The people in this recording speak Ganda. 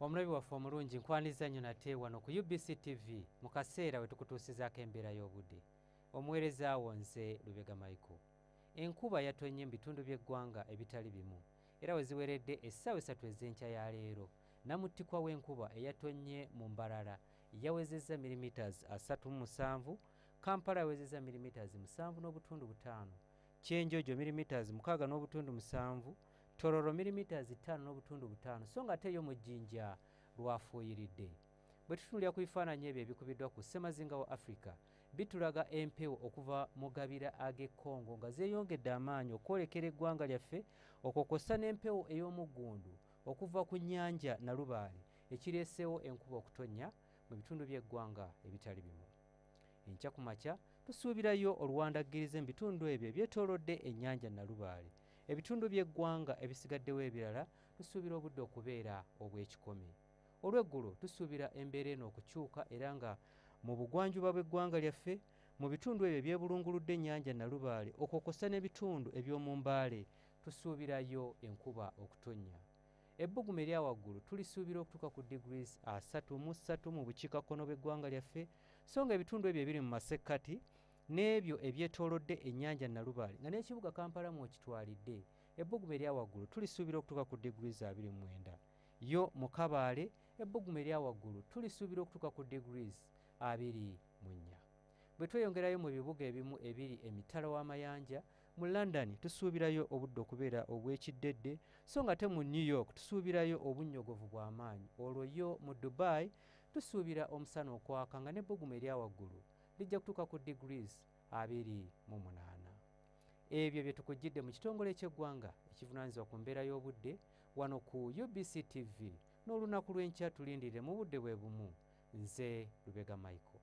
Omulabi waffe omulungi nkwaniza nnyo nate wano ku UBC TV mu kaseera we tukutuusizaako embeera y'obudde. Omuweereza wo nze Lubega Michael. Enkuba yatonye mu bitundu by'eggwanga ebitali bimu era we ziweredde essaawa 3 ez'enkya ya leero. Namuttikwa w'enkuba eyatonye mu Mbarara yawezezza millimeters 37, Kampala yawezezza millimeters 7.5, Kyenjojo millimeters 6.7, Tororo millimeters 5.5, so nga ate yo mu Jjinja lwafuuyiridde. Bwe tutunulira ku bifaananyi ebyo ebikubiddwa ku ssemazinga wa Africa bitulaga empewo okuva mu gabira ag'e Congo nga zeeyongedde amaanyi okwolekera eggwanga lyaffe, okwo kw'ossa n'empewo ey'omuggundu okuva ku nnyanja Nalubaale ekireeseewo enkuba okutonnya mu bitundu by'eggwanga ebitali bimu. Enkya ku makya tusuubirayo oluwandaggirize mu bitundu ebyo ebyetoolodde ennyanja Nalubaale. Ebitundu by'eggwanga ebisigaddewo ebirala tusuubira obudde okubeera obw'ekikomi. Olw'eggulo tusuubira embeera eno okukyuka era nga mu bugwanjuba bw'eggwanga lyaffe mu bitundu ebyo ebyebulunguludde ennyanja Nalubaale okwo kw'ossa n'ebitundu eby'omu Mbaale tusuubirayo enkuba okutonnya. Ebbugumu erya waggulu tulisuubira okutuuka ku degrees 33 mu bukiikakkono bw'eggwanga lyaffe, so nga ebitundu ebyo ebiri mu masekkati n'ebyo ebyetoolodde ennyanja Nalubaale nga n'ekibuga Kampala mw'okitwalidde, ebbugumu erya waggulu tulisuubira okutuuka ku degrees 29. Yo mu Kabaale ebbugumu erya waggulu tulisuubira okutuuka ku degrees 24. Bwe tweyongerayo mu bibuga ebimu ebiri emitala w'amayanja, mu London tusuubirayo obudde okubeera obw'ekiddedde, so nga ate mu New York tusuubirayo obunnyogovu bw'amaanyi. Olwo yo mu Dubai tusuubira omusana okwaka nga n'ebbugumu erya waggulu lijja kutuuka ku degrees 28. Ebyo bye tukujjidde mu kitongole ky'eggwanga ekivunaanyizibwa ku mbeera y'obudde wano ku UBC TV, n'olunaku lw'enkya tulindirire mu budde bwe bumu. Nze Lubega Michael.